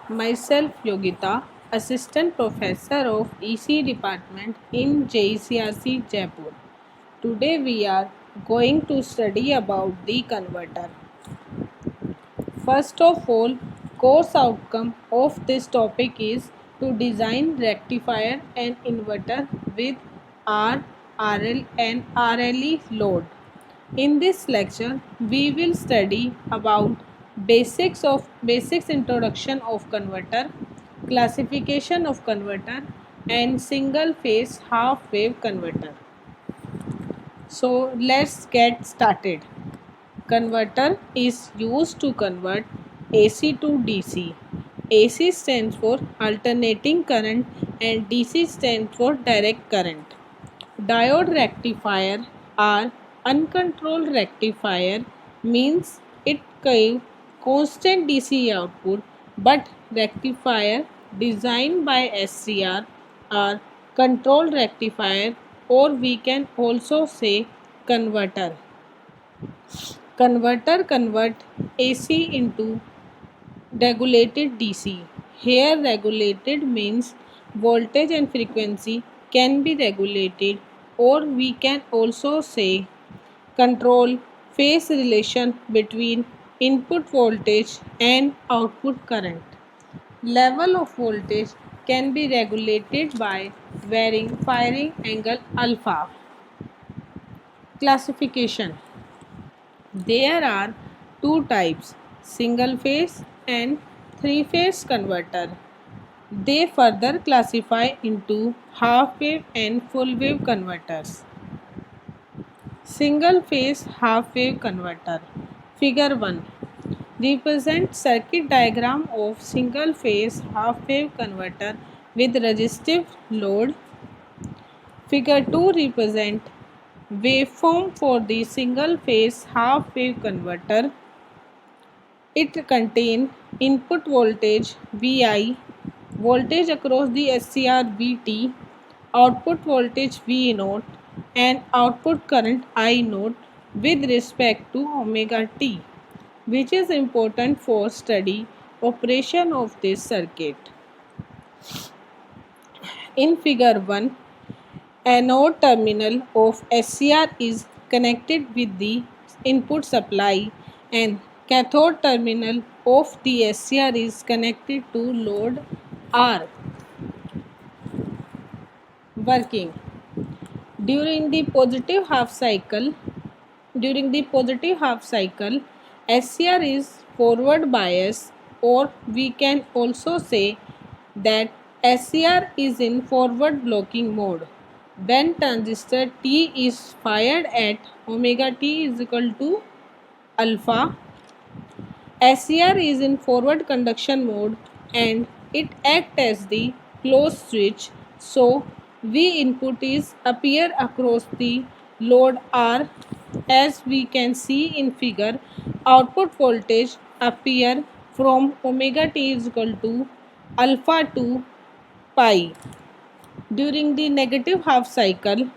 Myself Yogita, Assistant Professor of EC Department in JCRC Jaipur. Today we are going to study about the converter. First of all, course outcome of this topic is to design rectifier and inverter with R, RL and RLE load. In this lecture, we will study about basics introduction of converter, classification of converter and single phase half wave converter. So let's get started. Converter is used to convert AC to DC. AC stands for alternating current and DC stands for direct current. Diode rectifier or uncontrolled rectifier means it gives constant DC output, but rectifier designed by SCR or controlled rectifier, or we can also say converter. Converter convert AC into regulated DC. Here regulated means voltage and frequency can be regulated, or we can also say control phase relation between input voltage and output current. Level of voltage can be regulated by varying firing angle alpha. Classification. There are two types, single phase and three phase converter. They further classify into half wave and full wave converters. Single phase half wave converter. Figure 1 represents circuit diagram of single phase half wave converter with resistive load. Figure 2 represents waveform for the single phase half wave converter. It contains input voltage Vi, voltage across the SCR Vt, output voltage V naught and output current I naught with respect to omega t, which is important for study operation of this circuit. In figure 1, anode terminal of SCR is connected with the input supply and cathode terminal of the SCR is connected to load R. Working. During the positive half cycle, SCR is forward bias, or we can also say that SCR is in forward blocking mode. When transistor T is fired at omega t is equal to alpha, SCR is in forward conduction mode and it acts as the closed switch. So V input is appear across the load R, as we can see in figure. Output voltage appear from omega t is equal to alpha to pi. During the negative half cycle,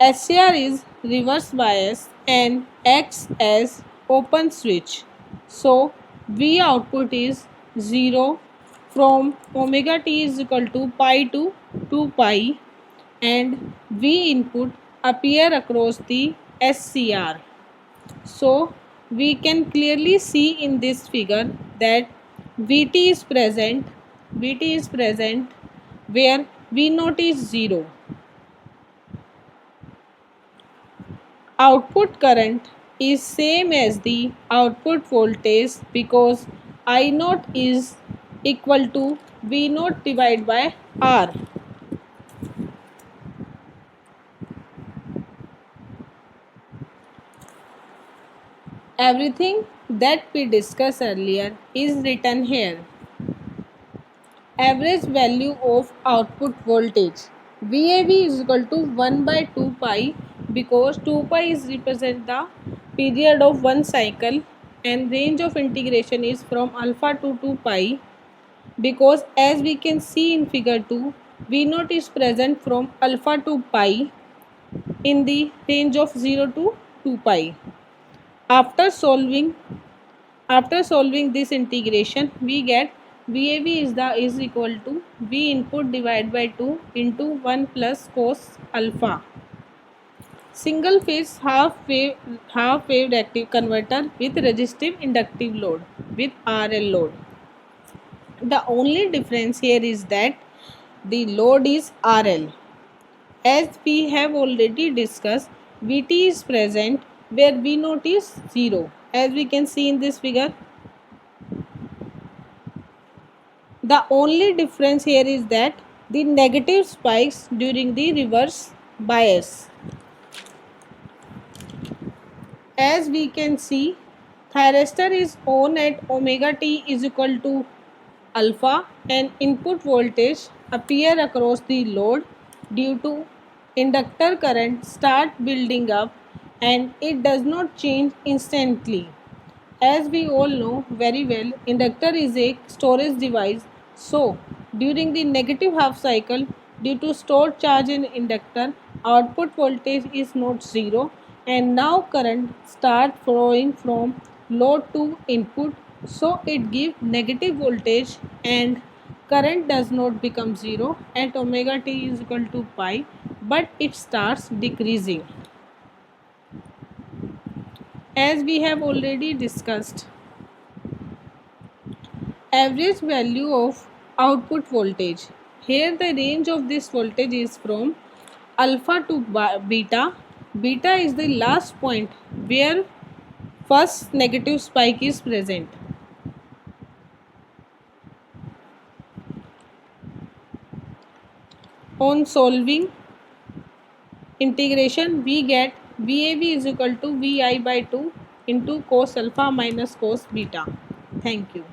SCR is reverse bias and acts as open switch. So V output is 0 from omega t is equal to pi to 2 pi, and V input appear across the SCR. So we can clearly see in this figure that Vt is present where V naught is 0. Output current is same as the output voltage because I naught is equal to V naught divided by R. Everything that we discussed earlier is written here. Average value of output voltage. VAV is equal to 1 by 2 pi because 2 pi is represent the period of one cycle and range of integration is from alpha to 2 pi, because as we can see in figure 2, V naught is present from alpha to pi in the range of 0 to 2 pi. After solving After solving this integration, we get VAV is equal to V input divided by 2 into 1 plus cos alpha. Single phase half wave active converter with resistive inductive load with RL load. The only difference here is that the load is RL. As we have already discussed, Vt is present where V naught is 0. As we can see in this figure, the only difference here is that the negative spikes during the reverse bias. As we can see, thyristor is on at omega t is equal to alpha and input voltage appear across the load due to inductor current start building up and it does not change instantly. As we all know very well, inductor is a storage device. So, during the negative half cycle, due to stored charge in inductor, output voltage is not zero and now current start flowing from load to input. So, it gives negative voltage and current does not become zero at omega t is equal to pi, but it starts decreasing. As we have already discussed, average value of output voltage. Here the range of this voltage is from alpha to beta. Beta is the last point where first negative spike is present. On solving integration, we get VAV is equal to VI by 2 into cos alpha minus cos beta. Thank you.